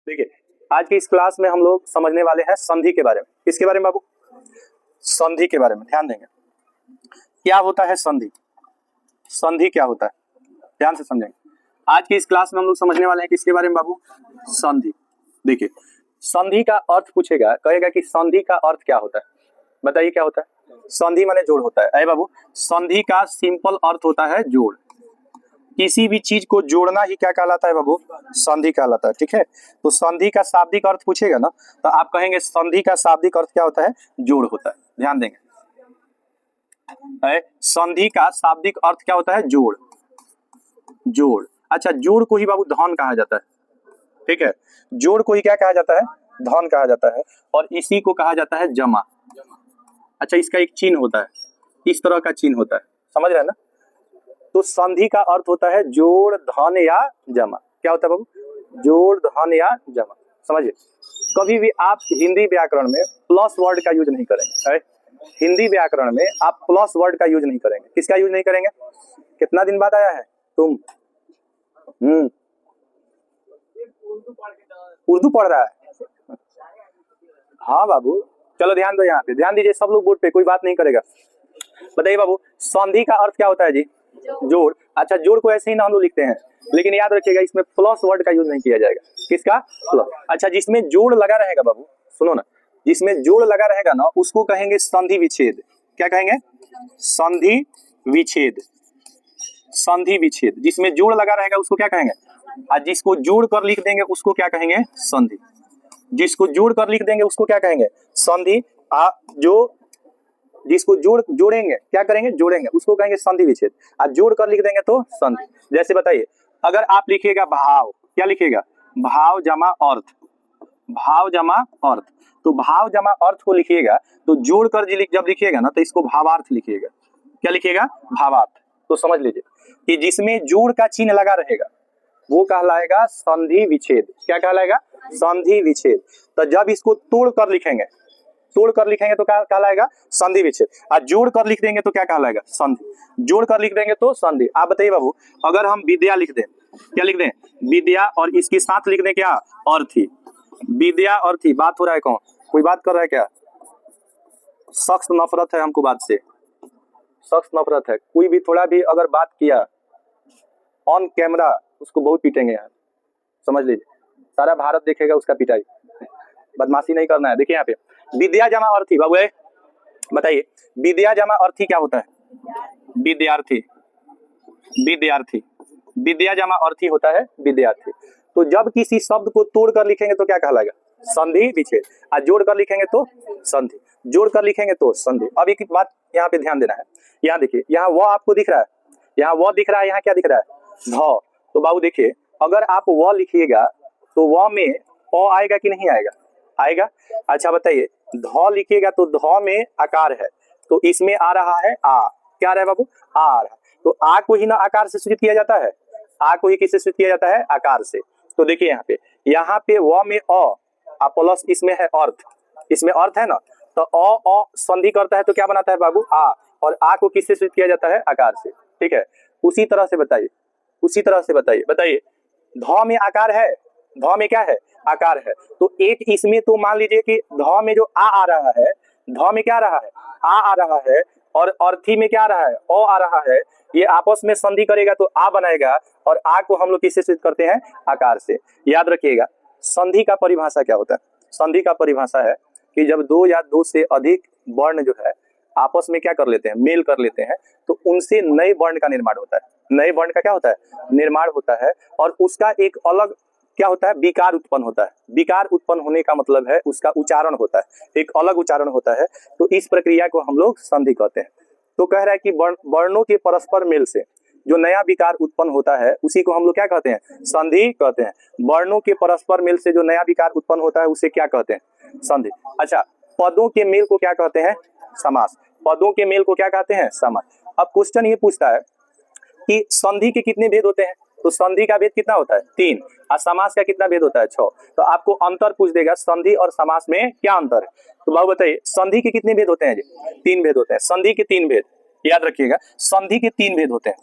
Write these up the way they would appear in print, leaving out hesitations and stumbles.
देखिए आज की इस क्लास में हम लोग समझने वाले हैं संधि के बारे में। किसके बारे में बाबू? संधि के बारे में ध्यान देंगे। क्या होता है संधि? संधि क्या होता है ध्यान से समझेंगे। आज की इस क्लास में हम लोग समझने वाले हैं किसके बारे में बाबू? संधि। देखिए संधि का अर्थ पूछेगा, कहेगा कि संधि का अर्थ क्या होता है, बताइए क्या होता है? संधि माने जोड़ होता है। अरे बाबू संधि का सिंपल अर्थ होता है जोड़। किसी भी चीज को जोड़ना ही क्या कहलाता है बाबू? संधि कहलाता है। ठीक है, तो संधि का शाब्दिक अर्थ पूछेगा ना तो आप कहेंगे संधि का शाब्दिक अर्थ क्या होता है? जोड़ होता है। ध्यान देंगे, संधि का शाब्दिक अर्थ क्या होता है? जोड़। जोड़, अच्छा जोड़ को ही बाबू धन कहा जाता है। ठीक है, जोड़ को ही क्या कहा जाता है? धन कहा जाता है। और इसी को कहा जाता है जमा। अच्छा इसका एक चिन्ह होता है, इस तरह का चिन्ह होता है, समझ रहे हैं ना? तो संधि का अर्थ होता है जोड़, धन या जमा। क्या होता है बाबू? जोड़, धन या जमा। समझिए, कभी भी आप हिंदी व्याकरण में प्लस वर्ड का यूज नहीं करेंगे। हिंदी व्याकरण में आप प्लस वर्ड का यूज नहीं करेंगे। किसका यूज नहीं करेंगे? कितना दिन बाद आया है तुम? उर्दू पढ़ रहा है? हाँ बाबू चलो ध्यान दो, यहाँ पे ध्यान दीजिए सब लोग बोर्ड पे, कोई बात नहीं करेगा। बताइए बाबू संधि का अर्थ क्या होता है जी? जोड़। अच्छा जोड़ को ऐसे ही ना हम लोग लिखते हैं, लेकिन याद रखिएगा इसमें प्लस वर्ड का यूज नहीं किया जाएगा। किसका? प्लस। अच्छा जिसमें जोड़ लगा रहेगा बाबू, सुनो ना, जिसमें जोड़ लगा रहेगा ना उसको कहेंगे संधि विच्छेद। क्या कहेंगे? संधि विच्छेद। संधि विच्छेद, जिसमें जोड़ लगा रहेगा उसको क्या कहेंगे? और जिसको जोड़ कर लिख देंगे उसको क्या कहेंगे? संधि। जिसको जोड़ कर लिख देंगे उसको क्या कहेंगे? संधि। जो जिसको जोड़ेंगे क्या करेंगे? जोड़ेंगे, उसको कहेंगे संधि विच्छेद। और जोड़ कर लिख देंगे तो संधि। जैसे बताइए अगर आप लिखिएगा भाव, क्या लिखिएगा? भाव जमा अर्थ। भाव जमा अर्थ, तो भाव जमा अर्थ को लिखिएगा तो जोड़ कर जब लिखिएगा ना तो इसको भावार्थ लिखिएगा। क्या लिखिएगा? भावार्थ। तो समझ लीजिए कि जिसमें जोड़ का चिन्ह लगा रहेगा वो कहलाएगा संधि विच्छेद। क्या कहलाएगा? संधि विच्छेद। तो जब इसको तोड़ कर लिखेंगे, तोड़ कर लिखेंगे तो क्या कहलाएगा? संधि विच्छेद। और जोड़ कर लिख देंगे तो क्या कहलाएगा? संधि। जोड़ कर लिख देंगे तो संधि। आप बताइए बाबू अगर हम विद्या लिख दें, क्या लिख दें? विद्या, और इसके साथ लिख दें क्या? अर्थी। विद्या अर्थी। बात हो रहा है कौन? कोई बात कर रहा है क्या? सख्त नफरत है हमको बात से, सख्त नफरत है। कोई भी थोड़ा भी अगर बात किया ऑन कैमरा उसको बहुत पीटेंगे यहाँ, समझ लीजिए। सारा भारत देखेगा उसका पिटाई। बदमाशी नहीं करना है। देखिए यहाँ पे विद्या जमा अर्थी। बाबू बताइए विद्या जमा अर्थी क्या होता है? विद्यार्थी। विद्यार्थी, विद्या जमा अर्थी होता है विद्यार्थी। तो जब किसी शब्द को तोड़ कर लिखेंगे तो क्या कहलाएगा? संधि विच्छेद। और जोड़ कर लिखेंगे तो संधि। जोड़ कर लिखेंगे तो संधि। अब एक बात यहाँ पे ध्यान देना है। यहाँ देखिए, यहाँ वो आपको दिख रहा है, यहाँ वो दिख रहा है, यहाँ क्या दिख रहा है? ध। तो बाबू देखिए अगर आप वो लिखिएगा तो वो में ओ आएगा कि नहीं आएगा? आएगा। अच्छा बताइए ध लिखिएगा तो ध में आकार है, तो इसमें आ रहा है आ। क्या आ रहा है बाबू? आ रहा है। तो आ को ही ना आकार से सूचित किया जाता है, आ को ही किससे सूचित किया जाता है? आकार से। तो देखिए यहाँ पे व में अ प्लस इसमें है अर्थ, इसमें अर्थ है ना, तो अ संधि करता है तो क्या बनाता है बाबू? आ। और आ को किससे सूचित किया जाता है? आकार से। ठीक है, उसी तरह से बताइए, उसी तरह से बताइए। बताइए ध में आकार है, ध में क्या है? आकार है। तो एक इसमें तो मान लीजिए कि ध में जो आ रहा है, ध में क्या आ रहा है? आ रहा है। और अर्थी में क्या आ रहा है? ओ आ रहा है। ये आपस में संधि करेगा तो आ बनाएगा, और आ को हम लोग किससे सूचित करते हैं? आकार से। याद रखिएगा संधि का परिभाषा क्या होता है? संधि का परिभाषा है कि जब दो या दो से अधिक वर्ण जो है आपस में क्या कर लेते हैं? मेल कर लेते हैं, तो उनसे नए वर्ण का निर्माण होता है। नए वर्ण का क्या होता है? निर्माण होता है। और उसका एक अलग क्या होता है? विकार उत्पन्न होता है। विकार उत्पन्न होने का मतलब है उसका उच्चारण होता है, एक अलग उच्चारण होता है। तो इस प्रक्रिया को हम लोग संधि कहते हैं। तो कह रहा है कि वर्णों के परस्पर मेल से जो नया विकार उत्पन्न होता है उसी को हम लोग क्या कहते हैं? संधि कहते हैं। वर्णों के परस्पर मेल से जो नया विकार उत्पन्न होता है उसे क्या कहते हैं? संधि। अच्छा पदों के मेल को क्या कहते हैं? समास। पदों के मेल को क्या कहते हैं? समास। अब क्वेश्चन ये पूछता है कि संधि के कितने भेद होते हैं? तो संधि का भेद कितना होता है? 3। और समास का कितना भेद होता है? 6। तो आपको अंतर पूछ देगा संधि और समास में क्या अंतर है। तो बाबू बताइए संधि के कितने भेद होते हैं जी? 3 भेद होते हैं। संधि के 3 भेद, याद रखिएगा संधि के 3 भेद होते हैं।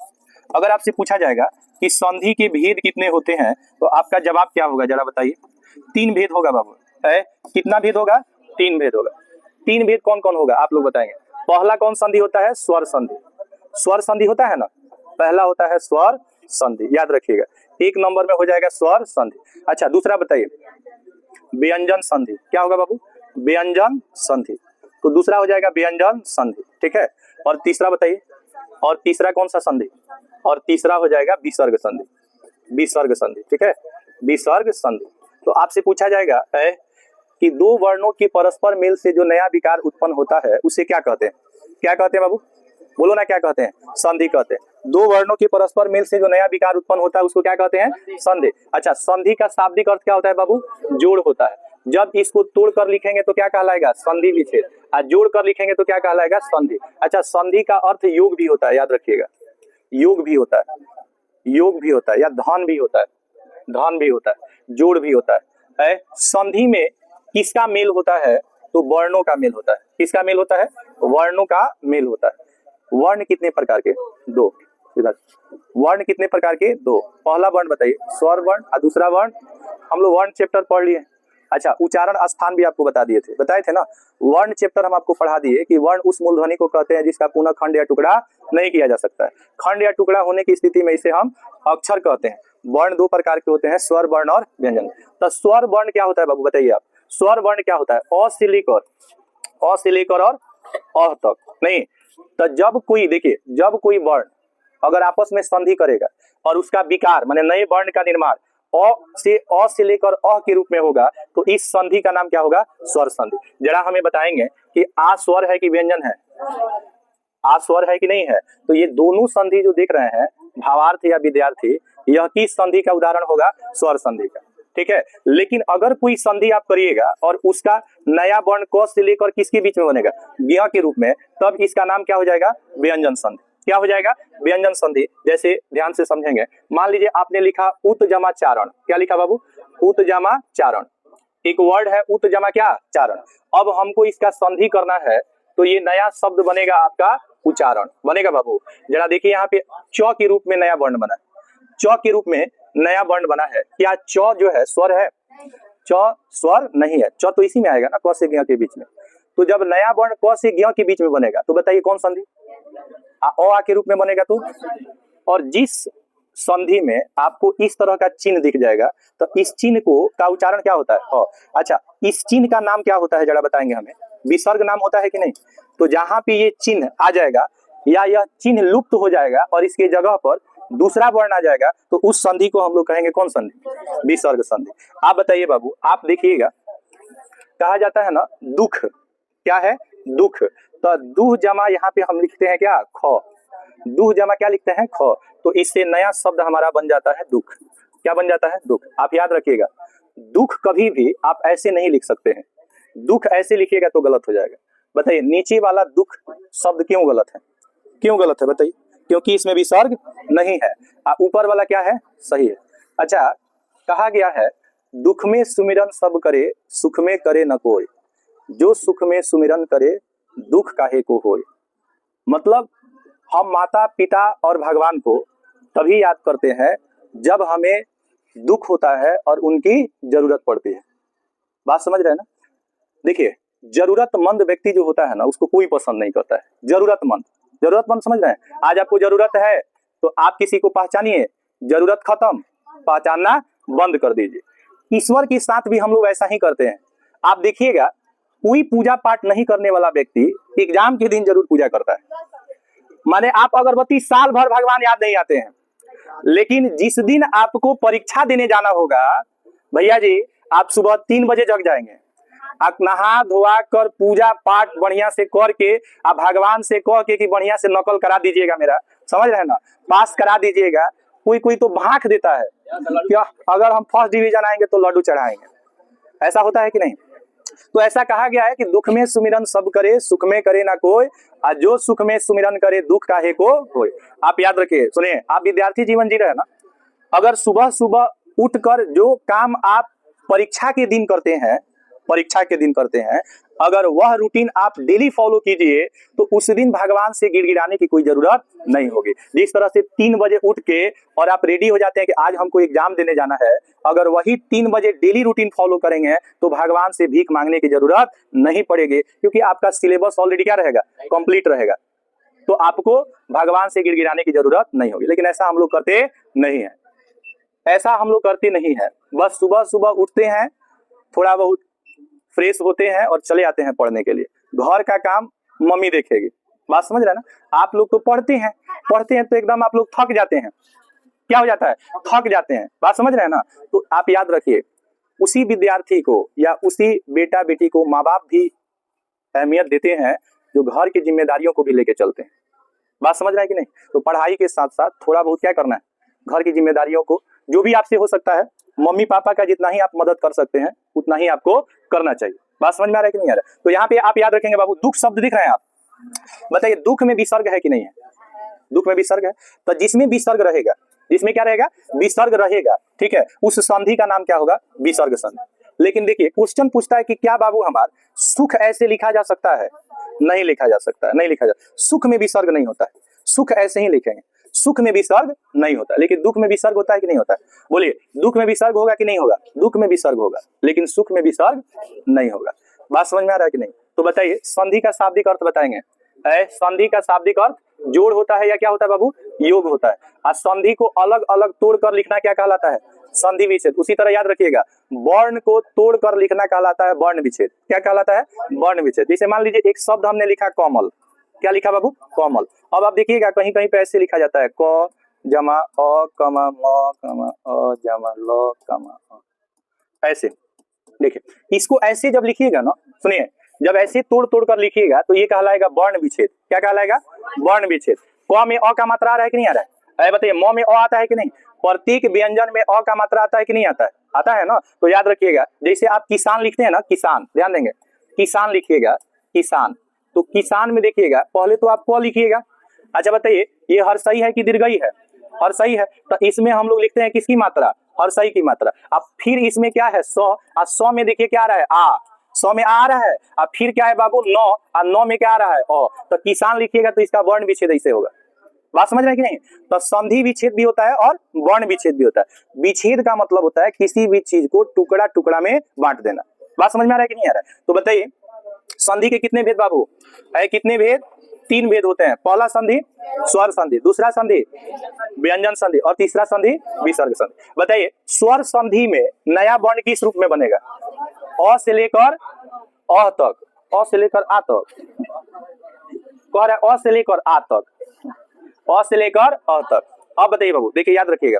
अगर आपसे पूछा जाएगा कि संधि के भेद कितने होते हैं तो आपका जवाब क्या होगा जरा बताइए। तीन भेद होगा बाबू है। कितना भेद होगा? तीन भेद होगा। तीन भेद कौन कौन होगा आप लोग बताएंगे। पहला कौन संधि होता है? स्वर संधि। स्वर संधि होता है ना, पहला होता है स्वर संधि, याद रखिएगा। एक नंबर में हो जाएगा स्वर संधि। अच्छा दूसरा बताइए, व्यंजन संधि। क्या होगा बाबू? व्यंजन संधि। तो दूसरा हो जाएगा व्यंजन संधि, ठीक है। और तीसरा बताइए, और तीसरा कौन सा संधि? और तीसरा हो जाएगा विसर्ग संधि। विसर्ग संधि, ठीक है, विसर्ग संधि। तो आपसे पूछा जाएगा है कि दो वर्णों के परस्पर मेल से जो नया विकार उत्पन्न होता है उसे क्या कहते हैं? क्या कहते हैं बाबू? बोलो ना, क्या कहते हैं? संधि कहते हैं। दो वर्णों के परस्पर मेल से जो नया विकार उत्पन्न होता है उसको क्या कहते हैं? संधि। अच्छा, संधि का शाब्दिक अर्थ क्या होता है बाबू? जोड़ होता है। जब इसको तोड़ कर लिखेंगे तो क्या कहलाएगा? संधि विच्छेद। और जोड़ कर लिखेंगे तो क्या कहलाएगा? संधि। अच्छा, संधि का अर्थ योग भी होता है, याद रखिएगा। योग भी होता है, योग भी होता है, या धन भी होता है, धन भी होता है, जोड़ भी होता है। संधि में किसका मेल होता है? तो वर्णों का मेल होता है। किसका मेल होता है? वर्णों का मेल होता है। वर्ण कितने प्रकार के? दो। वर्ण कितने प्रकार के? दो। पहला वर्ण बताइए, स्वर वर्ण, और दूसरा वर्ण हम लोग वर्ण चैप्टर पढ़ लिए। अच्छा, उच्चारण स्थान भी आपको बता दिए थे, बताए थे ना। वर्ण चैप्टर हम आपको पढ़ा दिए कि वर्ण उस मूलध्वनि को कहते हैं जिसका पुनः खंड या टुकड़ा नहीं किया जा सकता है। खंड या टुकड़ा होने की स्थिति में इसे हम अक्षर कहते हैं। वर्ण दो प्रकार के होते हैं, स्वर वर्ण और व्यंजन। तो स्वर वर्ण क्या होता है बाबू बताइए आप? स्वर वर्ण क्या होता है? अ से लेकर और अ तक नहीं। तो जब कोई, देखिए, जब कोई वर्ण अगर आपस में संधि करेगा और उसका विकार माने नए वर्ण का निर्माण अ से लेकर अ के रूप में होगा तो इस संधि का नाम क्या होगा? स्वर संधि। जरा हमें बताएंगे कि आ स्वर है कि व्यंजन है? आ स्वर है कि नहीं है? तो ये दोनों संधि जो देख रहे हैं भावार्थ या विद्यार्थी, यह किस संधि का उदाहरण होगा? स्वर संधि का, ठीक है। लेकिन अगर कोई संधि आप करिएगा और उसका नया वर्ण क से लेकर किसके बीच में बनेगा? ज्ञ के रूप में, तब इसका नाम क्या हो जाएगा? व्यंजन संधि। क्या हो जाएगा? व्यंजन संधि। जैसे ध्यान से समझेंगे, मान लीजिए आपने लिखा उत जमा चारण। क्या लिखा बाबू? उत जमा चारण। एक वर्ड है उत जमा क्या? चारण। अब हमको इसका संधि करना है तो ये नया शब्द बनेगा आपका उच्चारण बनेगा बाबू। जरा देखिए यहाँ पे च के रूप में नया वर्ण बना है, च के रूप में नया वर्ण बना है। क्या च जो है स्वर है? च स्वर नहीं है। च तो इसी में आएगा ना, क से ज्ञ के बीच में। तो जब नया वर्ण क से ज्ञ के बीच में बनेगा तो बताइए कौन संधि? अ के रूप में बनेगा तो। और जिस संधि में आपको इस तरह का चिन्ह दिख जाएगा तो इस चिन्ह को का उच्चारण क्या होता है? अ। अच्छा, इस चिन्ह का नाम क्या होता है जरा बताएंगे हमें? विसर्ग नाम होता है कि नहीं? तो जहां पे ये चिन्ह आ जाएगा या यह चिन्ह लुप्त हो जाएगा और इसके जगह पर दूसरा वर्ण आ जाएगा तो उस संधि को हम लोग कहेंगे कौन संधि? विसर्ग संधि। आप बताइए बाबू, आप देखिएगा, कहा जाता है ना दुख। क्या है? दुख। तो दुह जमा यहाँ पे हम लिखते हैं क्या? ख। दुह जमा क्या लिखते हैं? ख। तो इससे नया शब्द हमारा बन जाता है दुख। क्या बन जाता है? दुख। आप याद रखिएगा, दुख कभी भी आप ऐसे नहीं लिख सकते हैं। दुख ऐसे लिखिएगा तो गलत हो जाएगा। बताइए नीचे वाला दुख शब्द क्यों गलत है? क्यों गलत है बताइए? क्योंकि इसमें विसर्ग नहीं है। ऊपर वाला क्या है? सही है। अच्छा, कहा गया है दुख में सुमिरन सब करे, सुख में करे न कोई, जो सुख में सुमिरन करे दुख काहे को होय। मतलब हम माता पिता और भगवान को तभी याद करते हैं जब हमें दुख होता है और उनकी जरूरत पड़ती है। बात समझ रहे हैं ना? देखिए, जरूरतमंद व्यक्ति जो होता है ना उसको कोई पसंद नहीं करता है। जरूरतमंद, जरूरतमंद समझ रहे हैं? आज आपको जरूरत है तो आप किसी को पहचानिए, जरूरत खत्म, पहचानना बंद कर दीजिए। ईश्वर के साथ भी हम लोग ऐसा ही करते हैं। आप देखिएगा, कोई पूजा पाठ नहीं करने वाला व्यक्ति एग्जाम के दिन जरूर पूजा करता है। माने आप अगरबत्ती साल भर भगवान याद नहीं आते हैं, लेकिन जिस दिन आपको परीक्षा देने जाना होगा भैया जी, आप सुबह 3 बजे जग जाएंगे, आप नहा धोआ कर पूजा पाठ बढ़िया से करके आप भगवान से कह के कि बढ़िया से नकल करा दीजिएगा मेरा, समझ रहे हैं ना, पास करा दीजिएगा। कोई कोई तो भांख देता है क्या अगर हम फर्स्ट डिवीजन आएंगे तो लड्डू चढ़ाएंगे। ऐसा होता है कि नहीं? तो ऐसा कहा गया है कि दुख में सुमिरन सब करे, सुख में करे ना कोई, और जो सुख में सुमिरन करे दुख काहे को होय। आप याद रखिए, सुनिए, आप विद्यार्थी जीवन जी रहे हैं ना, अगर सुबह सुबह उठकर जो काम आप परीक्षा के दिन करते हैं परीक्षा के दिन करते हैं, अगर वह रूटीन आप डेली फॉलो कीजिए तो उस दिन भगवान से गिड़गिड़ाने की कोई जरूरत नहीं होगी। जिस तरह से 3 बजे उठ के और आप रेडी हो जाते हैं कि आज हमको एग्जाम देने जाना है, अगर वही 3 बजे डेली रूटीन फॉलो करेंगे तो भगवान से भीख मांगने की जरूरत नहीं पड़ेगी, क्योंकि आपका सिलेबस ऑलरेडी क्या रहेगा, कंप्लीट रहेगा। तो आपको भगवान से गिड़गिड़ाने की जरूरत नहीं होगी। लेकिन ऐसा हम लोग करते नहीं है, ऐसा हम लोग करते नहीं है। बस सुबह सुबह उठते हैं, थोड़ा बहुत फ्रेश होते हैं और चले आते हैं पढ़ने के लिए। घर का काम मम्मी देखेगी। बात समझ रहे हैं ना? आप लोग तो पढ़ते हैं तो एकदम आप लोग थक जाते हैं। क्या हो जाता है? थक जाते हैं। बात समझ रहे हैं ना? तो आप याद रखिए, उसी विद्यार्थी को या उसी बेटा बेटी को माँ बाप भी अहमियत देते हैं जो घर की जिम्मेदारियों को भी लेके चलते हैं। बात समझ रहे हैं कि नहीं? तो पढ़ाई के साथ साथ थोड़ा बहुत क्या करना है, घर की जिम्मेदारियों को जो भी आपसे हो सकता है, मम्मी पापा का जितना ही आप मदद कर सकते हैं उतना ही आपको करना चाहिए। बात समझ में आ रहा है कि नहीं आ रहा है? तो यहाँ पे आप याद रखेंगे बाबू, दुख शब्द दिख रहे हैं आप, बताइए दुख में विसर्ग है कि नहीं है? दुख में विसर्ग है। तो जिसमें विसर्ग रहेगा, जिसमें क्या रहेगा, विसर्ग रहेगा, ठीक है, उस संधि का नाम क्या होगा, विसर्ग संधि। लेकिन देखिए क्वेश्चन पूछता है कि क्या बाबू हमार सुख ऐसे लिखा जा सकता है? नहीं लिखा जा सकता है, नहीं लिखा जा, सुख में विसर्ग नहीं होता है। सुख ऐसे ही लिखेंगे, सुख में विसर्ग नहीं होता। लेकिन दुख में विसर्ग होता है कि नहीं होता है? बोलिए, दुख में विसर्ग होगा कि नहीं होगा? दुख में विसर्ग होगा, लेकिन सुख में विसर्ग नहीं होगा। बात समझ में आ रहा है कि नहीं? तो बताइए संधि का शाब्दिक अर्थ बताएंगे। संधि का शाब्दिक अर्थ जोड़ होता है या क्या होता है बाबू, योग होता है। और संधि को अलग अलग तोड़कर लिखना क्या कहलाता है, संधि विच्छेद। उसी तरह याद रखिएगा, वर्ण को तोड़कर लिखना कहलाता है वर्ण विच्छेद। क्या कहलाता है, वर्ण विच्छेद। जैसे मान लीजिए एक शब्द हमने लिखा कमल, क्या लिखा बाबू, कमल। अब आप देखिएगा कहीं कहीं पे ऐसे लिखा जाता है क जमा अ कमा म कमा अ जमा ल कमा अ, ऐसे। देखिए इसको ऐसे जब लिखिएगा ना, सुनिए, जब ऐसे तोड़ तोड़ कर लिखिएगा तो ये कहलाएगा वर्ण विच्छेद। क्या कहलाएगा, वर्ण विच्छेद। क में अ का मात्रा आ रहा है कि नहीं आ रहा है? अरे बताइए, म में अ आता है कि नहीं? प्रत्येक व्यंजन में अ का मात्रा आता है कि नहीं आता है? आता है ना। तो याद रखिएगा, जैसे आप किसान लिखते हैं ना, किसान, ध्यान देंगे, किसान लिखिएगा, किसान, तो किसान में देखिएगा पहले तो आप क लिखिएगा। अच्छा बताइए, ये हर्षई है कि दीर्घई है? हर्षई है। तो इसमें हम लोग लिखते हैं किसकी मात्रा, हर्षई की मात्रा। अब फिर इसमें क्या है, स, और स में देखिए क्या आ रहा है, आ, सौ में आ रहा है। अब फिर क्या है बाबू, नौ, और नौ में क्या आ रहा है, ओ। तो किसान लिखिएगा तो इसका वर्ण विच्छेद ऐसे होगा। बात समझ रहे हैं कि नहीं? तो संधि विच्छेद भी होता है और वर्ण विच्छेद भी होता है। विच्छेद का मतलब होता है किसी भी चीज को टुकड़ा टुकड़ा में बांट देना। बात समझ में आ रहा है कि नहीं आ रहा है? तो बताइए संधि के कितने भेद बाबू है? कितने भेद? 3 भेद होते हैं। पहला संधि स्वर संधि, दूसरा संधि व्यंजन संधि, और तीसरा संधि विसर्ग संधि। बताइए स्वर संधि में नया वर्ण किस रूप में बनेगा? अ से लेकर अ तक, अ से लेकर आ तक, कह रहा है अ से लेकर आ तक, अ से लेकर अ तक। अब बताइए बाबू, देखिए याद रखिएगा,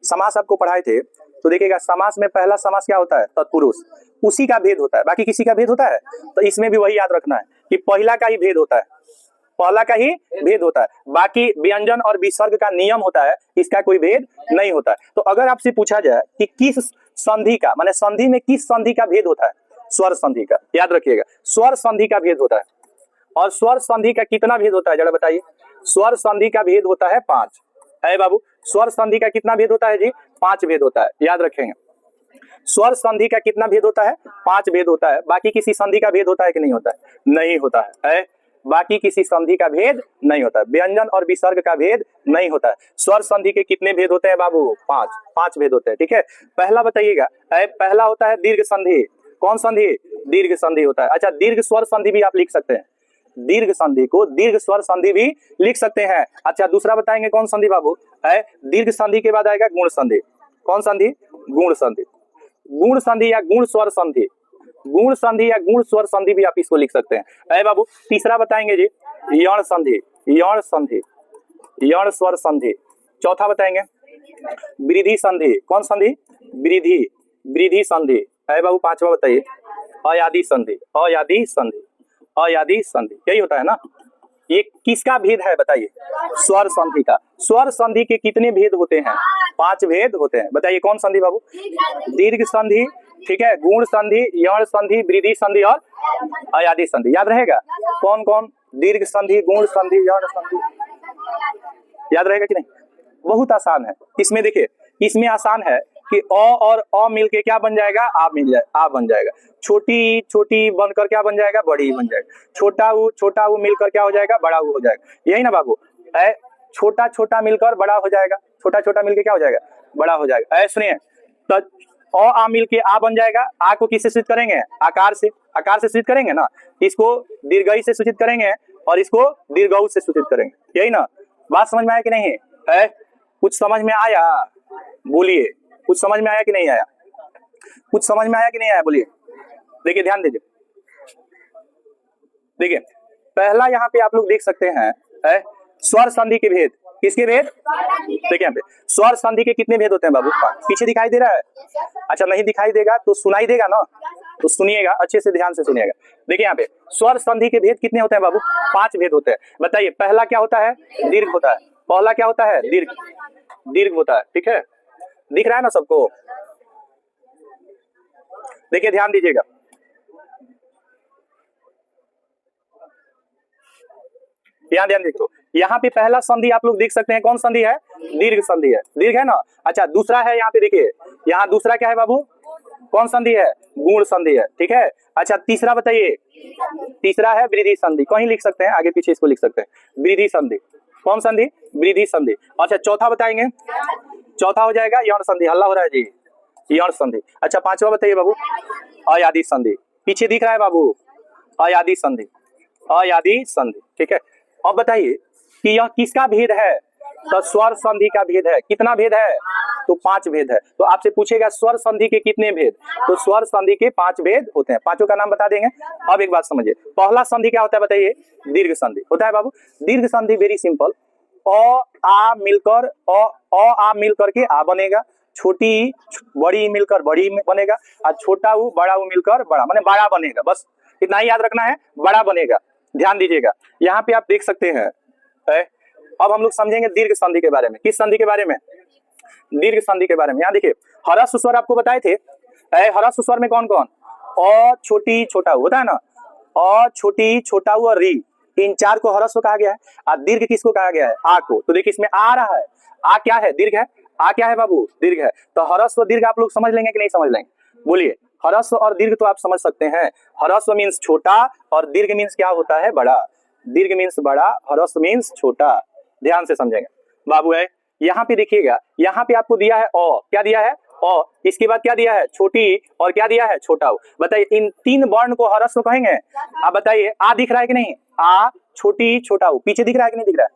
समास आपको पढ़ाए थे तो देखिएगा समास में पहला समास क्या होता है, तत्पुरुष, उसी का भेद होता है, बाकी किसी का भेद होता है? तो इसमें भी वही याद रखना है कि पहला का ही भेद होता है, पहला का ही भेद होता है, बाकी व्यंजन और विसर्ग का नियम होता है, इसका कोई भेद नहीं होता है। तो अगर आपसे पूछा जाए कि किस संधि का, माने संधि में किस संधि का भेद होता है, स्वर संधि का, याद रखिएगा स्वर संधि का भेद होता है। और स्वर संधि का कितना भेद होता है जरा बताइए? स्वर संधि का भेद होता है 5। है बाबू, स्वर संधि का कितना भेद होता है जी? 5 भेद होता है, याद रखेंगे। स्वर संधि का कितना भेद होता है? 5 भेद होता है। बाकी किसी संधि का भेद होता है कि नहीं होता है? नहीं होता है। बाकी किसी संधि का भेद नहीं होता है। व्यंजन और विसर्ग का भेद नहीं होता है। स्वर संधि के कितने भेद होते हैं बाबू? 5 भेद होते हैं, ठीक है। पहला बताइएगा, पहला होता है दीर्घ संधि। कौन संधि? दीर्घ संधि होता है। अच्छा, दीर्घ स्वर संधि भी आप लिख सकते हैं, दीर्घ संधि को दीर्घ स्वर संधि भी लिख सकते हैं। अच्छा, दूसरा बताएंगे कौन संधि बाबू? है दीर्घ संधि के बाद आएगा गुण संधि। कौन संधि? गुण संधि। गुण संधि या गुण स्वर संधि, गुण संधि या गुण स्वर संधि भी आप इसको लिख सकते हैं। है बाबू, तीसरा बताएंगे जी यण संधि, यण संधि, यण स्वर संधि। चौथा बताएंगे वृद्धि संधि। कौन संधि? वृद्धि, वृद्धि संधि। है बाबू, पांचवा बताइए अयादि संधि, अयादि संधि, अयादि संधि। यही होता है ना। ये किसका भेद है बताइए? स्वर संधि का। स्वर संधि के कितने भेद होते हैं? 5 भेद होते हैं। बताइए कौन संधि बाबू? दीर्घ संधि, ठीक है, गुण संधि, यण संधि, वृद्धि संधि और अयादि संधि। याद रहेगा कौन कौन? दीर्घ संधि, गुण संधि, यण संधि। याद रहेगा कि नहीं? बहुत आसान है। इसमें देखिए, इसमें आसान है, कि अ और अ मिलके क्या बन जाएगा, आ मिल जाए, आ बन जाएगा। छोटी छोटी बनकर क्या बन जाएगा, बड़ी बन जाएगा। छोटा ऊ मिलकर क्या हो जाएगा, बड़ा ऊ हो जाएगा। यही ना बाबू, छोटा छोटा मिलकर बड़ा हो जाएगा, छोटा छोटा मिलकर क्या हो जाएगा, बड़ा हो जाएगा। सुनिए, तो अ आ मिलके आ बन जाएगा। आ को किससे सूचित करेंगे, आकार से, आकार से सूचित करेंगे ना। इसको दीर्घई से सूचित करेंगे और इसको दीर्घऊ से सूचित करेंगे। यही ना बात, समझ में आया कि नहीं है? कुछ समझ में आया, बोलिए, कुछ समझ में आया कि नहीं आया, कुछ समझ में आया कि नहीं आया, बोलिए। देखिए ध्यान दीजिए, देखिए पहला यहाँ पे आप लोग देख सकते हैं स्वर संधि के भेद। किसके भेद, देखिए यहाँ पे स्वर संधि के कितने भेद होते हैं बाबू, पीछे दिखाई दे रहा है? अच्छा नहीं दिखाई देगा तो सुनाई देगा ना, तो सुनिएगा, अच्छे से ध्यान से सुनिएगा। देखिए यहाँ पे स्वर संधि के भेद कितने होते हैं बाबू, 5 भेद होते हैं। बताइए पहला क्या होता है, दीर्घ होता है। पहला क्या होता है, दीर्घ, दीर्घ होता है। ठीक है, दिख रहा है ना सबको? देखिए ध्यान दीजिएगा, यहाँ ध्यान देखो, यहाँ पे पहला संधि आप लोग देख सकते हैं, कौन संधि है, दीर्घ संधि है, दीर्घ है ना। अच्छा दूसरा है, यहाँ पे देखिए, यहाँ दूसरा क्या है बाबू, कौन संधि है, गुण संधि है। ठीक है, अच्छा तीसरा बताइए, तीसरा है वृद्धि संधि, कहीं लिख सकते हैं, आगे पीछे इसको लिख सकते हैं, वृद्धि संधि। कौन संधि, वृद्धि संधि। अच्छा चौथा बताएंगे, चौथा हो जाएगा यौन संधि। हल्ला हो रहा है जी, यौन संधि। अच्छा पांचवा बताइए बाबू, अयादि संधि। पीछे दिख रहा है बाबू, अयादि संधि, अयादि संधि। ठीक है, अब बताइए कि यह किसका भेद है, तो स्वर संधि का भेद है। कितना भेद है, तो 5 भेद है। तो आपसे पूछेगा स्वर संधि के कितने भेद, तो स्वर संधि के 5 भेद होते हैं, पांचों का नाम बता देंगे। अब एक बात समझिए, पहला संधि क्या होता है बताइए, दीर्घ संधि होता है बाबू। दीर्घ संधि वेरी सिंपल, अ आ मिलकर आ मिलकर के आ बनेगा, छोटी बड़ी मिलकर बड़ी बनेगा, और छोटा ऊ बड़ा ऊ मिलकर बड़ा, माने बड़ा बनेगा। बस इतना ही याद रखना है, बड़ा बनेगा। ध्यान दीजिएगा, यहाँ पे आप देख सकते हैं। अब हम लोग समझेंगे दीर्घ संधि के बारे में। किस संधि के बारे में, दीर्घ संधि के बारे में। यहाँ देखिए ह्रस्व स्वर आपको बताए थे, ह्रस्व स्वर में कौन कौन, अ छोटी छोटा ऊ होता है ना, अ छोटी छोटा ऊ और री, इन 4 को ह्रस्व कहा गया है। और दीर्घ किसको कहा गया है, आ को। तो देखिए इसमें आ रहा है, आ क्या है, दीर्घ है। आ क्या है बाबू, दीर्घ है। तो ह्रस्व दीर्घ आप लोग समझ लेंगे कि नहीं समझ लेंगे, बोलिए। ह्रस्व और दीर्घ तो आप समझ सकते हैं, ह्रस्व मीन्स छोटा और दीर्घ मीन्स क्या होता है, बड़ा। दीर्घ मीन्स बड़ा, ह्रस्व मीन्स छोटा। ध्यान से समझेंगे बाबू। है यहाँ पे देखिएगा, यहाँ पे आपको दिया है अ, क्या दिया है, अ, इसके बाद क्या दिया है, छोटी, और क्या दिया है, छोटा। बताइए इन 3 वर्ण को ह्रस्व कहेंगे। आप बताइए, आ दिख रहा है कि नहीं, आ छोटी छोटा ऊ, पीछे दिख रहा है कि नहीं दिख रहा है,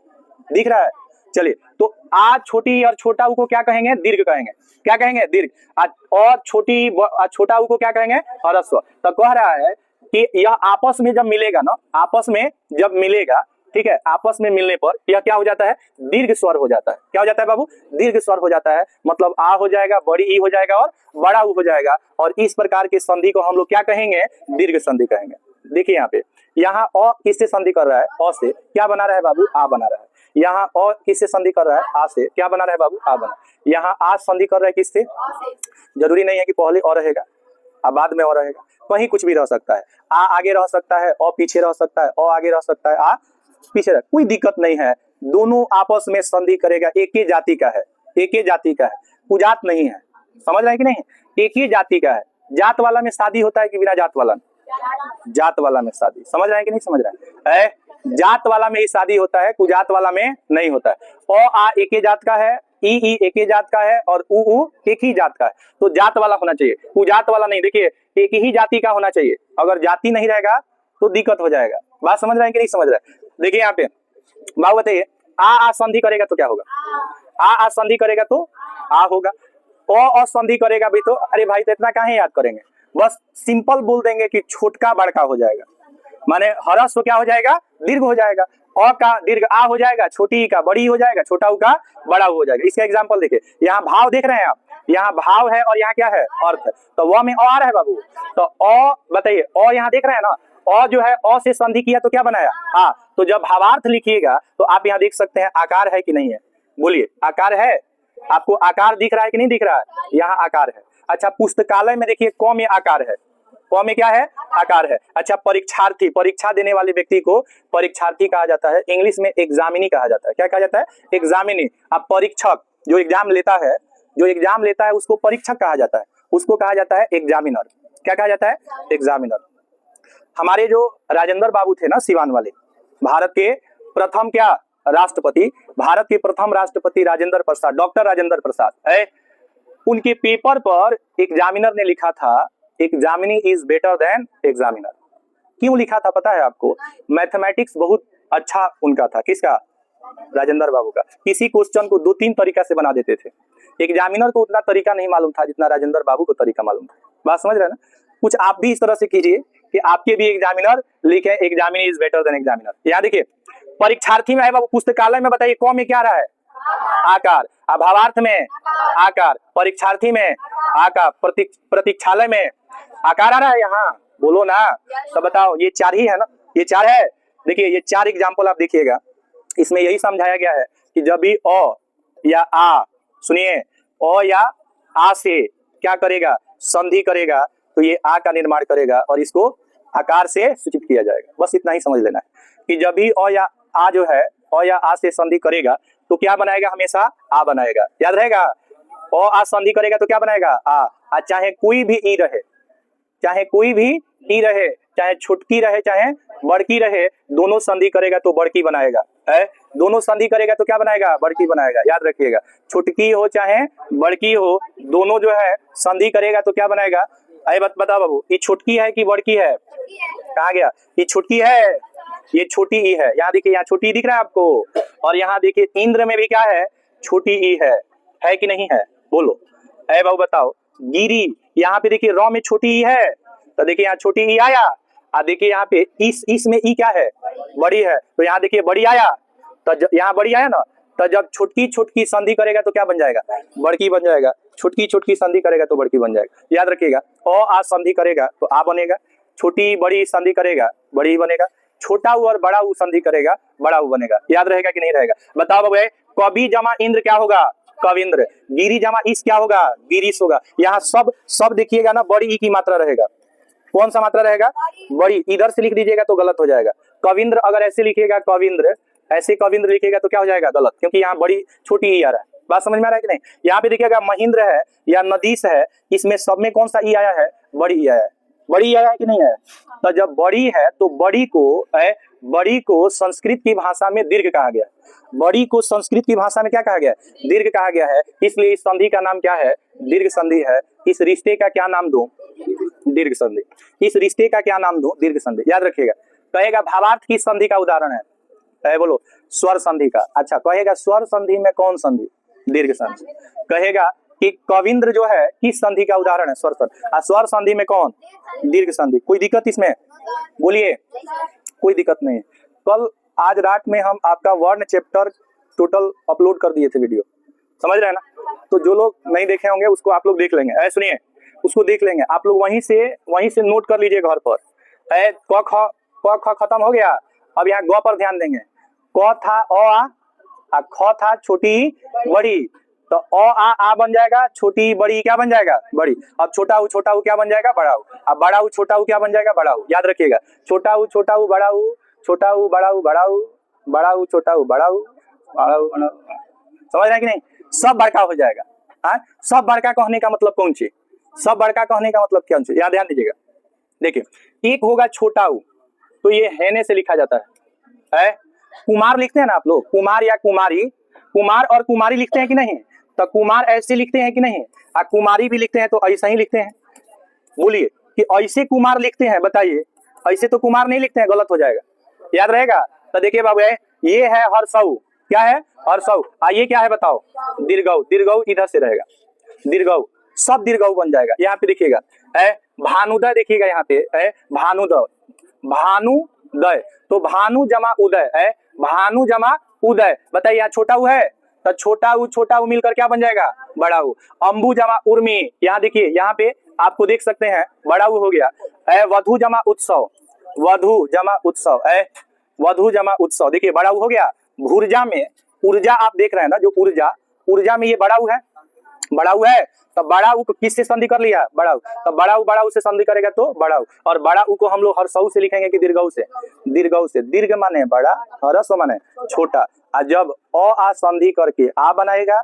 दिख रहा है। चलिए तो आ छोटी और छोटा ऊ को क्या कहेंगे, दीर्घ कहेंगे। क्या कहेंगे, दीर्घ। और छोटी छोटा ऊ को क्या कहेंगे, ह्रस्व। तो कह रहा है कि यह आपस में जब मिलेगा ना, आपस में जब मिलेगा, ठीक है, आपस में मिलने पर यह क्या हो जाता है, दीर्घ स्वर हो जाता है। क्या हो जाता है बाबू, दीर्घ स्वर हो जाता है। मतलब आ हो जाएगा, बड़ी ई हो जाएगा और बड़ा ऊ हो जाएगा। और इस प्रकार की संधि को हम लोग क्या कहेंगे, दीर्घ संधि कहेंगे। देखिए यहाँ पे, यहाँ अ किससे संधि कर रहा है, अ से। क्या बना रहा है बाबू, आ बना रहा है। यहाँ अ किससे संधि कर रहा है, आ से। क्या बना रहा है बाबू, आ बना। यहाँ आ संधि कर रहा है किससे, जरूरी नहीं है कि पहले और रहेगा, अब बाद में और रहेगा, कहीं कुछ भी रह सकता है। आ आगे रह सकता है, अ पीछे रह सकता है, अ आगे रह सकता है, आ पीछे रह, कोई दिक्कत नहीं है। दोनों आपस में संधि करेगा, एक ही जाति का है, एक ही जाति का है, कुजात नहीं है। समझ रहे हैं कि नहीं, एक ही जाति का है। जात वाला में शादी होता है कि बिना जात वाला में, जात वाला में शादी। समझ रहे हैं कि नहीं समझ रहे हैं, जात वाला में ही शादी होता है, कुजात वाला में नहीं होता है। अ आ एक ही जात का है, ई एक ही जात का है, और उ एक ही जात का है। तो जात वाला होना चाहिए, कुजात वाला नहीं। देखिए एक ही जाति का होना चाहिए, अगर जाति नहीं रहेगा तो दिक्कत हो जाएगा। बात समझ रहे हैं कि नहीं समझ रहे हैं। देखिए यहाँ पे बाबू बताइए, आ संधि करेगा तो क्या होगा, आ संधि करेगा तो आ होगा। अ संधि करेगा भी तो, अरे भाई तो इतना काहे याद करेंगे, बस सिंपल बोल देंगे कि छोटका बड़का हो जाएगा, माने ह्रस्व क्या हो जाएगा, दीर्घ हो जाएगा। अ का दीर्घ आ हो जाएगा, छोटी का बड़ी हो जाएगा, छोटा ऊ का बड़ा हो जाएगा। इसका एग्जांपल देखिए, यहाँ भाव देख रहे हैं आप, यहाँ भाव है और यहाँ क्या है, अर्थ। तो वह में आ रहा है बाबू, तो अ बताइए, अ यहाँ देख रहे हैं ना, अ जो है अ से संधि किया तो क्या बनाया, आ। तो जब भावार्थ लिखिएगा तो आप यहाँ देख सकते हैं आकार है कि नहीं है, बोलिए आकार है। आपको आकार दिख रहा है कि नहीं दिख रहा है, यहाँ आकार है। अच्छा पुस्तकालय में देखिए क में आकार है, क में क्या है, आकार है। अच्छा परीक्षार्थी, परीक्षा देने वाले व्यक्ति को परीक्षार्थी कहा जाता है, इंग्लिश में एग्जामिनी कहा जाता है। क्या कहा जाता है, एग्जामिनी। अब परीक्षक जो एग्जाम लेता है, जो एग्जाम लेता है उसको परीक्षक कहा जाता है, उसको कहा जाता है एग्जामिनर। क्या कहा जाता है? एग्जामिनर। हमारे जो राजेंद्र बाबू थे ना सिवान वाले, भारत के प्रथम क्या राष्ट्रपति, भारत के प्रथम राष्ट्रपति राजेंद्र प्रसाद, डॉक्टर राजेंद्र प्रसाद है, उनके पेपर पर एग्जामिनर ने लिखा था examining is better than examiner. क्यों लिखा था पता है आपको? मैथमेटिक्स बहुत अच्छा उनका था। किसका? राजेंद्र बाबू का। किसी क्वेश्चन को 2-3 तरीका से बना देते थे। एग्जामिनर को उतना तरीका नहीं मालूम था जितना राजेंद्र बाबू को तरीका मालूम था। बात समझ रहे हैं ना? कुछ आप भी इस तरह से कीजिए कि आपके भी एग्जामिनर लिखे examining is better than examiner. यहाँ देखिए, परीक्षार्थी में है बाबू, पुस्तकालय में बताइए क में क्या रहा है? आकार। भावार्थ में आकार, परीक्षार्थी में आकार, प्रतीक्षालय में आकार आ रहा है। यहाँ बोलो ना, तो बताओ ये 4 ही है ना? ये 4 है। देखिए ये 4 एग्जाम्पल आप देखिएगा, इसमें यही समझाया गया है कि जब भी अ या आ, सुनिए, अ या आ से क्या करेगा? संधि करेगा, तो ये आ का निर्माण करेगा और इसको आकार से सूचित किया जाएगा। बस इतना ही समझ लेना है कि जब भी अ या आ जो है, अ या आ से संधि करेगा तो क्या बनाएगा? हमेशा आ बनाएगा। याद रहेगा? अ आ संधि करेगा तो क्या बनाएगा? आ। चाहे कोई भी ई रहे, चाहे कोई भी ई रहे, चाहे छुटकी रहे चाहे बड़की रहे, दोनों संधि करेगा तो बड़की बनाएगा। है, दोनों संधि करेगा तो क्या बनाएगा? बड़की बनाएगा। याद रखिएगा, छुटकी हो चाहे बड़की हो, दोनों जो है संधि करेगा तो क्या बनाएगा? अरे बताओ बाबू, ये छुटकी है कि बड़की है? कहाँ गया? ये छुटकी है, ये छोटी ई है। यहाँ देखिए, यहाँ छोटी दिख रहा है आपको, और यहाँ देखिए इंद्र में भी क्या है? छोटी ई है कि नहीं है? बोलो अरे बाबू बताओ। गिरी, यहाँ पे देखिए र में छोटी ई है, तो देखिए यहाँ छोटी ई आया। देखिए यहाँ पे इस में ई क्या है? बड़ी है, तो यहाँ देखिए बड़ी आया, तो यहाँ बड़ी आया ना, तो जब छुटकी छुटकी संधि करेगा तो क्या बन जाएगा? बड़की बन जाएगा। छुटकी छुटकी संधि करेगा तो बड़की बन जाएगा। याद रखिएगा, अ आ संधि करेगा तो आ बनेगा, छोटी बड़ी संधि करेगा बड़ी बनेगा, छोटा ऊ और बड़ा ऊ संधि करेगा बड़ा ऊ बनेगा। याद रहेगा कि नहीं रहेगा? बताओ बाबू, कवि जमा इंद्र क्या होगा? कविंद्र। गिरी जमा इस क्या होगा? गिरीश होगा। यहाँ सब देखिएगा ना, बड़ी ई की मात्रा रहेगा। कौन सा मात्रा रहेगा? बड़ी। इधर से लिख दीजिएगा तो गलत हो जाएगा। कविंद्र अगर ऐसे लिखिएगा, कविंद्र ऐसे कविंद्र लिखिएगा तो क्या हो जाएगा? गलत, क्योंकि यहाँ बड़ी छोटी ई आ रहा है। बात समझ में आ रहा है कि नहीं? यहाँ पे देखिएगा महेंद्र है या नदीश है, इसमें सब में कौन सा ई आया है? बड़ी ई आया है। बड़ी आया है कि नहीं है? तो जब बड़ी है तो बड़ी को संस्कृत की भाषा में दीर्घ कहा गया। बड़ी को संस्कृत की भाषा में क्या कहा गया? दीर्घ कहा गया है। इसलिए इस संधि का नाम क्या है? दीर्घ संधि है। इस रिश्ते का क्या नाम दूं? दीर्घ संधि। इस रिश्ते का क्या नाम दूं? दीर्घ संधि। याद रखिएगा। कहेगा भावार्थ की संधि का उदाहरण है बोलो स्वर संधि का। अच्छा, कहेगा स्वर संधि में कौन संधि? दीर्घ संधि। कहेगा कि कविंद्र जो है किस संधि का उदाहरण है? स्वर संधि। स्वर संधि में कौन? दीर्घ संधि। कोई दिक्कत इसमें? बोलिए, कोई दिक्कत नहीं। कल आज रात में हम आपका वर्ण चैप्टर टोटल अपलोड कर दिए थे वीडियो, समझ रहे हैं ना? तो जो लोग नहीं देखे होंगे उसको आप लोग देख लेंगे। सुनिए, उसको देख लेंगे आप लोग, वहीं से नोट कर लीजिए घर पर। क ख खत्म हो गया। अब यहाँ ग पर ध्यान देंगे। क था अ आ, ख था छोटी बड़ी, तो अ आ बन जाएगा, छोटी बड़ी क्या बन जाएगा? बड़ी। अब छोटा ऊ क्या बन जाएगा? बड़ा ऊ। अब बड़ा ऊ छोटा ऊ क्या बन जाएगा? बड़ा ऊ। याद रखिएगा, छोटा ऊ बड़ा ऊ, छोटा ऊ बड़ा ऊ, बड़ा ऊ बड़ा ऊ, छोटा ऊ बड़ा ऊ, बड़ा ऊ। समझ रहे हैं कि नहीं? सब बड़का हो जाएगा। सब बड़का कहने का मतलब कौन चीज? सब बड़का कहने का मतलब क्या चीज? याद ध्यान दीजिएगा। देखिए, एक होगा छोटा ऊ, तो ये हैने से लिखा जाता है। कुमार लिखते हैं ना आप लोग, कुमार या कुमारी, कुमार और कुमारी लिखते हैं कि नहीं? तो कुमार ऐसे लिखते हैं कि नहीं? कुमारी भी लिखते हैं तो ऐसा ही लिखते हैं। बोलिए कि ऐसे कुमार लिखते हैं, बताइए। ऐसे तो कुमार नहीं लिखते हैं, गलत हो जाएगा। याद रहेगा? तो देखिए बाबू, ये है हर्षऊ। क्या है? हर्षऊ। ये क्या है बताओ? दीर्घऊ। दीर्घऊ इधर से रहेगा, दीर्घऊ। सब दीर्घऊ बन जाएगा। यहाँ पे देखिएगा, भानुदय। देखिएगा यहाँ पे भानुदय, भानुदय। तो भानु जमा उदय है, भानु जमा उदय। बताइए यहाँ छोटा ऊ है, तो छोटा ऊ मिलकर क्या बन जाएगा? बड़ा ऊ। अंबु जमा उर्मी। यहाँ देखिए, यहाँ पे आपको देख सकते हैं बड़ा ऊ हो गया। वधु जमा उत्सव, वधु जमा उत्सव, वधु जमा उत्सव। देखिए बड़ा ऊ हो गया। भूर्जा में ऊर्जा आप देख रहे हैं ना, जो ऊर्जा में ये बड़ा ऊ है, बड़ा ऊ है। तो बड़ा ऊ को किससे संधि कर लिया? बड़ा ऊ। तो बड़ा ऊ से संधि करेगा तो बड़ा ऊ, और बड़ा ऊ को हम लोग हर्षऊ से लिखेंगे कि दीर्घऊ से? दीर्घऊ से। दीर्घ माने बड़ा, हर्ष माने छोटा। जब अ आ संधि करके आ बनाएगा,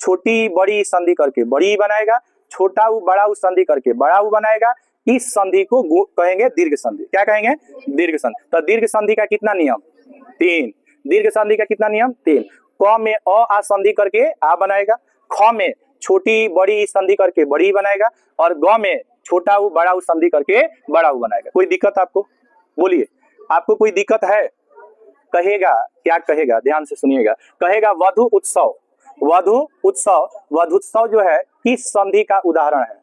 छोटी बड़ी संधि करके बड़ी बनाएगा, छोटा उ बड़ा उ संधि करके बड़ा उ बनाएगा। इस संधि को कहेंगे दीर्घ संधि। क्या कहेंगे? दीर्घ संधि। तो दीर्घ संधि का कितना नियम? 3। दीर्घ संधि का कितना नियम? 3। क में अ आ संधि करके आ बनाएगा, ख में छोटी बड़ी संधि करके बड़ी बनाएगा, और ग में छोटा उ बड़ा उ संधि करके बड़ा उ बनाएगा। कोई दिक्कत आपको? बोलिए, आपको कोई दिक्कत है? कहेगा, क्या कहेगा? ध्यान से सुनिएगा। कहेगा वधु उत्सव। वधु उत्सव, वधुत्सव जो है किस संधि का उदाहरण है?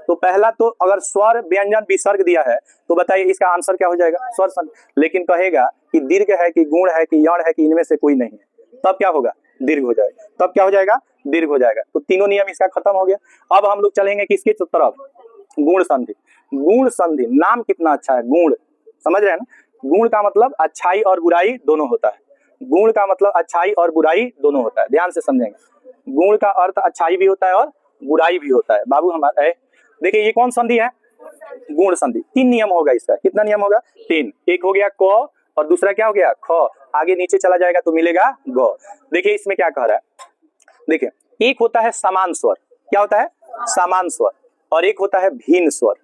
तो पहला तो अगर स्वर व्यंजन विसर्ग दिया है तो बताइए इसका आंसर क्या हो जाएगा? स्वर संधि। लेकिन कहेगा कि दीर्घ है कि गुण है कि यण है कि इनमें से कोई नहीं है, तब क्या होगा? दीर्घ हो जाएगा। तब क्या हो जाएगा? दीर्घ हो जाएगा। तो तीनों नियम इसका खत्म हो गया। अब हम लोग चलेंगे किसकी तरफ? गुण संधि। गुण संधि, नाम कितना अच्छा है, गुण। समझ रहे हैं ना? गुण का मतलब अच्छाई और बुराई दोनों होता है। गुण का मतलब अच्छाई और बुराई दोनों होता है। ध्यान से समझेंगे। गुण का अर्थ अच्छाई भी होता है और बुराई भी होता है। बाबू हमारे देखिए ये कौन संधि है? गुण संधि। 3 नियम होगा इसका। कितना नियम होगा? 3। एक हो गया क, और दूसरा क्या हो गया? ख। आगे नीचे चला जाएगा तो मिलेगा ग। देखिए इसमें क्या कह रहा है, देखिए एक होता है समान स्वर। क्या होता है? समान स्वर। और एक होता है भिन्न स्वर।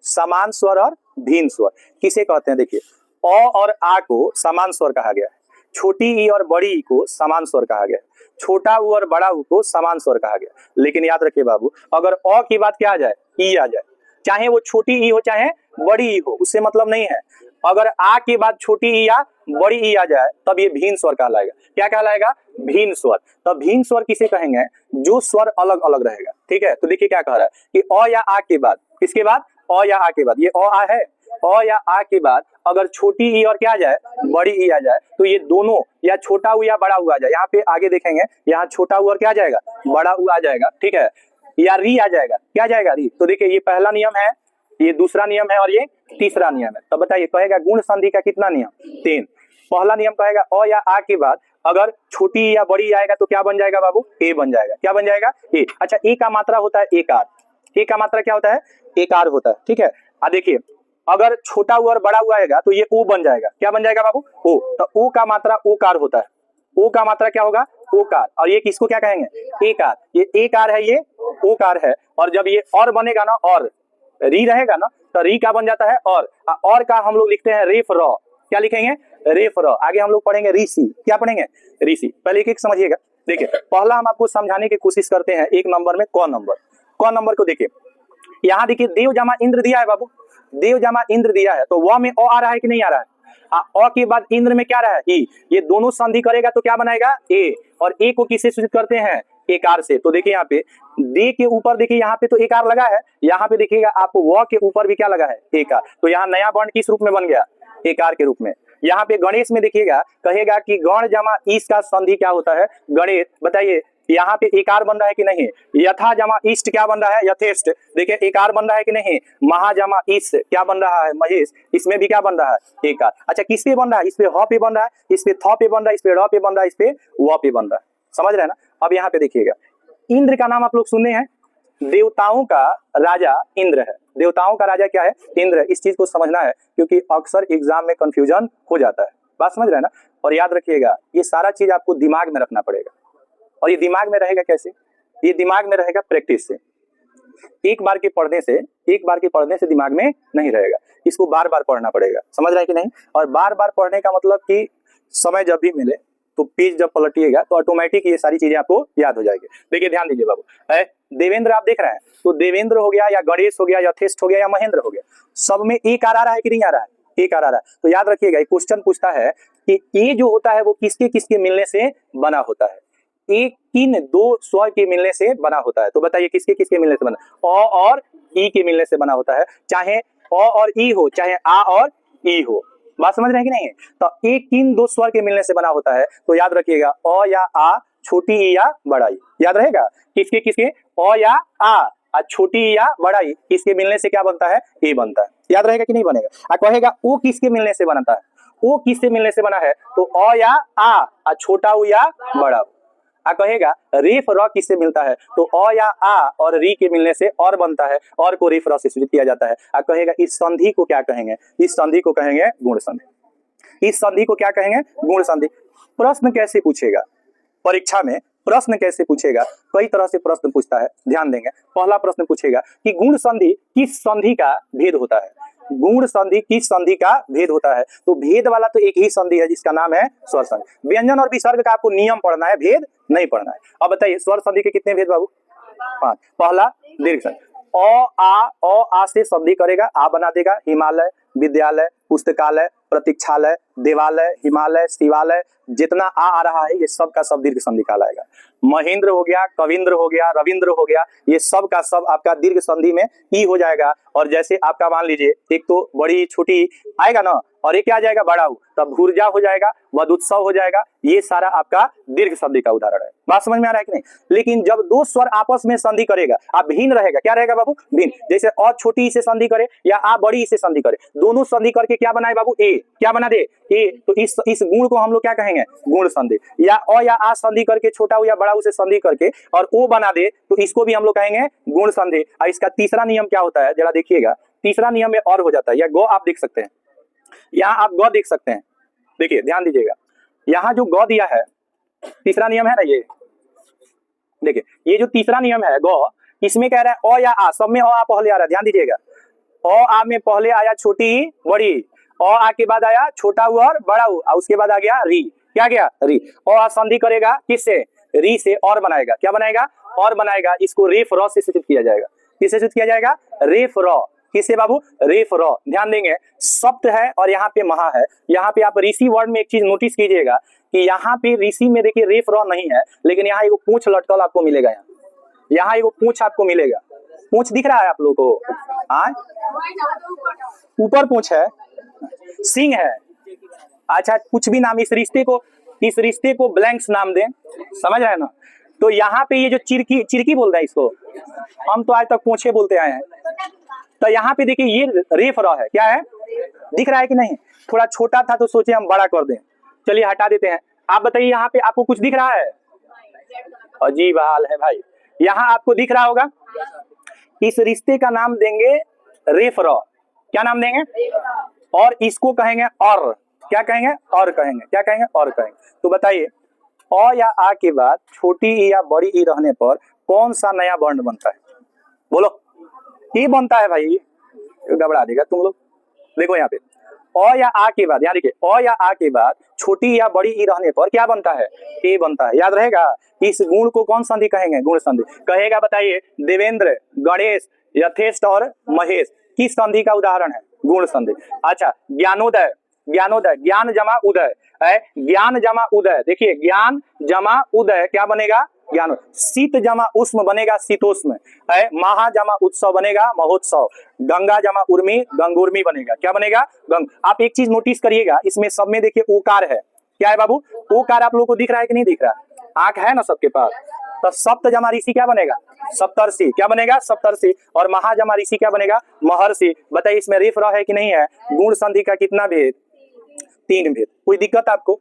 समान स्वर और भिन्न स्वर किसे कहते हैं? देखिए अ और आ को समान स्वर कहा गया है, छोटी ई और बड़ी ई को समान स्वर कहा गया है, छोटा उ और बड़ा उ को समान स्वर कहा गया। लेकिन याद रखिए बाबू, अगर अ की बात क्या आ जाए? ई आ जाए, चाहे वो छोटी ई हो चाहे बड़ी ई हो, उससे मतलब नहीं है। अगर आ की बात छोटी ई या बड़ी ई आ जाए तब ये भिन्न स्वर कहलाएगा। क्या कहलाएगा? भिन्न स्वर। तो भिन्न स्वर किसे कहेंगे? जो स्वर अलग अलग रहेगा। ठीक है, तो देखिए क्या कह रहा है कि अ या आ के बाद, किसके बाद? अ या आ के बाद। ये अ आ है, अ या आ के बाद अगर छोटी ई और क्या आ जाए? बड़ी ई आ जाए, तो ये दोनों या छोटा उ या बड़ा उ आ जाए। यहाँ पे आगे देखेंगे, यहाँ छोटा उ और क्या आ जाएगा? बड़ा उ आ जाएगा। ठीक है, या री आ जाएगा। क्या जाएगा? री। तो देखिए ये पहला नियम है, ये दूसरा नियम है और ये तीसरा नियम है। तो बताइए कहेगा गुण संधि का कितना नियम? 3। पहला नियम कहेगा अ या आ के बाद अगर छोटी या बड़ी आएगा तो क्या बन जाएगा बाबू? ए बन जाएगा। क्या बन जाएगा? ए। अच्छा, ए का मात्रा होता है एकार। ए का मात्रा क्या होता है? एकार होता है। ठीक है, देखिए अगर छोटा उ और बड़ा उ आएगा तो ये ओ बन जाएगा। क्या बन जाएगा बाबू? ओ। तो ओ का मात्रा ओकार होता है। ओ का मात्रा क्या होगा? ओकार। और ये किसको क्या कहेंगे? एकार। ये एकार है, ये ओकार है। और जब ये और बनेगा ना, और री रहेगा ना, तो री का बन जाता है और का हम लोग लिखते हैं रेफ र। क्या लिखेंगे? रेफ र। आगे हम लोग पढ़ेंगे ऋषि। क्या पढ़ेंगे? ऋषि। पहले एक एक समझिएगा। देखिए पहला हम आपको समझाने की कोशिश करते हैं 1 नंबर में क नंबर। क नंबर को देखिए, यहाँ देखिए देव जमा इंद्र दिया है बाबू, देव जमा इंद्र दिया है, तो व में अ आ रहा है कि नहीं आ रहा है? अ के बाद इंद्र में क्या रहा है? ई। ये दोनों संधि करेगा तो क्या बनाएगा? ए। और ए को किससे सूचित करते हैं? एकार से। तो देखिए यहाँ पे दे के ऊपर देखिए यहाँ पे तो एकार लगा है, यहाँ पे देखिएगा आपको व के ऊपर भी क्या लगा है? एकार। तो यहाँ नया वर्ण किस रूप में बन गया? एकार के रूप में। यहाँ पे गणेश में देखिएगा, कहेगा कि गण जमा ईश का संधि क्या होता है? गणेश। बताइए यहाँ पे एकार बन रहा है कि नहीं? यथा जमा इष्ट क्या बन रहा है? यथेष्ट। देखिए एकार बन रहा है कि नहीं? महा जमा इस क्या बन रहा है? महेश। इसमें भी क्या बन रहा है? एकार। अच्छा, किस पे बन रहा है? इस पे ह पे बन रहा है, इस पे थ पे बन रहा है, इस पे र पे बन रहा है, इस पे व पे बन रहा है। समझ रहे हैं ना? अब यहाँ पे देखिएगा, इंद्र का नाम आप लोग सुने हैं, देवताओं का राजा इंद्र है। देवताओं का राजा क्या है? इंद्र। इस चीज को समझना है क्योंकि अक्सर एग्जाम में कंफ्यूजन हो जाता है। बात समझ रहे हैं ना? और याद रखिएगा ये सारा चीज आपको दिमाग में रखना पड़ेगा। और ये दिमाग में रहेगा कैसे? ये दिमाग में रहेगा प्रैक्टिस से। एक बार के पढ़ने से दिमाग में नहीं रहेगा, इसको बार बार पढ़ना पड़ेगा। समझ रहे हैं कि नहीं? और बार बार पढ़ने का मतलब कि समय जब भी मिले तो पेज जब पलटिएगा तो ऑटोमेटिक ये सारी चीजें आपको याद हो जाएगी। देखिए ध्यान दीजिए बाबू, देवेंद्र आप देख रहे हैं, तो देवेंद्र हो गया या गणेश हो गया या यथेष्ट हो गया या महेंद्र हो गया, सब में एक आ रहा है कि नहीं आ रहा है? एक आ रहा है। तो याद रखिएगा क्वेश्चन पूछता है कि ये जो होता है वो किसके किसके मिलने से बना होता है? एक किन दो स्वर के मिलने से बना होता है। तो बताइए किसके किसके मिलने से बना? अ और ई के मिलने से बना होता है। चाहे अ और ई हो, चाहे आ और ई हो। बात समझ रहे हैं कि नहीं? तो एक किन दो स्वर के मिलने से बना होता है। तो याद रखिएगा अ या आ, छोटी ई या बड़ा ई। याद रहेगा किसके किसके? अ या आ, छोटी ई या बड़ा ई, किसके मिलने से क्या बनता है? ए बनता है। याद रहेगा कि नहीं बनेगा? कहेगा ओ किसके मिलने से बनता है? ओ किससे मिलने से बना है? तो अ या आ, छोटा उ या बड़ा उ। कहेगा रेफ र किससे मिलता है? तो अ या आ और री के मिलने से और बनता है, और को रेफ र से सूचित किया जाता है। कहेगा इस संधि को क्या कहेंगे? इस संधि को कहेंगे गुण संधि। इस संधि को क्या कहेंगे? गुण संधि। प्रश्न कैसे पूछेगा परीक्षा में? प्रश्न कैसे पूछेगा, कई तरह से प्रश्न पूछता है, ध्यान देंगे। पहला प्रश्न पूछेगा कि गुण संधि किस संधि का भेद होता है, गुण संधि किस संधि का भेद होता है। तो भेद वाला तो एक ही संधि है जिसका नाम है स्वर संधि। व्यंजन और विसर्ग का आपको नियम पढ़ना है, भेद नहीं पढ़ना है। अब बताइए स्वर संधि के कितने भेद बाबू? 5। पहला दीर्घ संधि, अ आ से संधि करेगा, आ बना देगा, हिमालय, विद्यालय, पुस्तकालय, प्रतीक्षालय, देवालय, हिमालय, शिवालय, जितना आ रहा है ये सब का सब दीर्घ संधि कहलाएगा। महेंद्र हो गया, कविंद्र हो गया, रविंद्र हो गया, ये सब का सब आपका दीर्घ संधि में ई हो जाएगा। और जैसे आपका मान लीजिए एक तो बड़ी छोटी आएगा ना, और एक क्या आ जाएगा बड़ा ऊ, तब भूर्जा हो जाएगा, वदुत्सव हो जाएगा, ये सारा आपका दीर्घ संधि का उदाहरण है। बात समझ में आ रहा है कि नहीं? लेकिन जब दो स्वर आपस में संधि करेगा, आप भिन्न रहेगा, क्या रहेगा बाबू? भिन्न। जैसे अ छोटी से संधि करे या आ बड़ी से संधि करे, दोनों संधि करके क्या बनाए बाबू? ए। क्या बना दे? ए। तो इस गुण को हम लोग क्या कहेंगे? गुण संधि। या अ या आ संधि करके छोटा या बड़ा से संधि करके और ओ बना दे, तो इसको भी हम लोग कहेंगे गुण संधि। और इसका तीसरा नियम क्या होता है जरा देखिएगा, तीसरा नियम में और हो जाता है। या गौ आप देख सकते हैं, यहाँ आप गौ देख सकते हैं, देखिए ध्यान दीजिएगा, यहाँ जो गौ दिया है तीसरा नियम है ना, ये देखिए ये जो तीसरा नियम है गौ, इसमें कह रहा है अ या आ, सब में अ आ पहले आ रहा है, ध्यान दीजिएगा। अ आ में पहले आया छोटी बड़ी, अ आ के बाद आया छोटा उ और बड़ा उ, और उसके बाद आ गया री। क्या गया? री। अ आ संधि करेगा किससे? री से, और बनाएगा, क्या बनाएगा? और बनाएगा। इसको रेफ र से सूचित किया जाएगा। किससे सूचित किया जाएगा? रेफ र। किससे बाबू? रेफ र। ध्यान देंगे, सप्त है और यहाँ पे महा है। यहाँ पे आप ऋषि वर्ड में एक चीज नोटिस कीजिएगा कि यहाँ पे ऋषि में देखिए रेफ र नहीं है, लेकिन यहाँ एगो पूंछ लटकल आपको मिलेगा, यहाँ एगो पूंछ आपको मिलेगा। पूंछ दिख रहा है आप लोगों को? ऊपर पूंछ है, सिंह है। अच्छा कुछ भी नाम, इस रिश्ते को ब्लैंक्स नाम दें, समझ रहे हैं ना? तो यहाँ पे ये जो चिरकी बोल रहा है, इसको हम तो आज तक पूंछे बोलते आए हैं। तो यहाँ पे देखिए ये रेफ र है, क्या है? दिख रहा है कि नहीं? थोड़ा छोटा था तो सोचे हम बड़ा कर दें, चलिए हटा देते हैं। आप बताइए यहाँ पे आपको कुछ दिख रहा है? अजीब हाल है भाई। यहाँ आपको दिख रहा होगा, इस रिश्ते का नाम देंगे रेफ र। क्या नाम देंगे? और इसको कहेंगे और। क्या कहेंगे? और कहेंगे। क्या कहेंगे? और कहेंगे। तो बताइए अ या आ के बाद छोटी ई या बड़ी ई रहने पर कौन सा नया वर्ण बनता है? बोलो। ई बनता है भाई, घबरा देगा तुम लोग। देखो यहाँ पे अ या आ के बाद, यहाँ देखिए अ या आ के बाद छोटी या बड़ी ई रहने पर क्या बनता है? ए बनता है। याद रहेगा। इस गुण को कौन संधि कहेंगे? गुण संधि कहेगा। बताइए देवेंद्र, गणेश, यथेष्ट और महेश किस संधि का उदाहरण है? गुण संधि। अच्छा ज्ञानोदय, ज्ञानोदय, ज्ञान जमा उदय है, ज्ञान जमा उदय, देखिए ज्ञान जमा उदय क्या बनेगा? ज्ञान। शीत जमा उष्म बनेगा शीतोष्म है, महा जमा उत्सव बनेगा महोत्सव, गंगा जमा उर्मी गंगोर्मी बनेगा। क्या बनेगा? गंग। आप एक चीज नोटिस करिएगा, इसमें सब में देखिए ओकार है। क्या है बाबू? ओकार आप लोगों को दिख रहा है कि नहीं दिख रहा? आंख है ना सबके पास? तो सप्त जमा ऋषि क्या बनेगा? सप्तर्षि। क्या बनेगा? सप्तर्षि। और महा जमा ऋषि क्या बनेगा? महर्षि। बताइए इसमें रेफ र है कि नहीं है? गुण संधि का कितना भेद? 3 भेद। कोई दिक्कत आपको?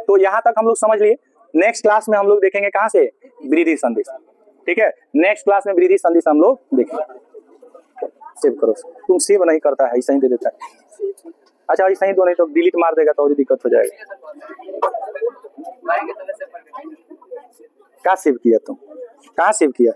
तो यहाँ तक हम लोग समझ लिए। नेक्स्ट क्लास में हम लोग देखेंगे कहाँ से? वृद्धि संधि। ठीक है, नेक्स्ट क्लास में वृद्धि संधि से हम लोग देखेंगे। सेव करो, तुम सेव नहीं करता है, ऐसा ही दे देता है। अच्छा ऐसा ही दो, नहीं तो डिलीट मार देगा तो और दिक्कत हो जाएगा। कहाँ सेव किया तुम? कहाँ सेव किया?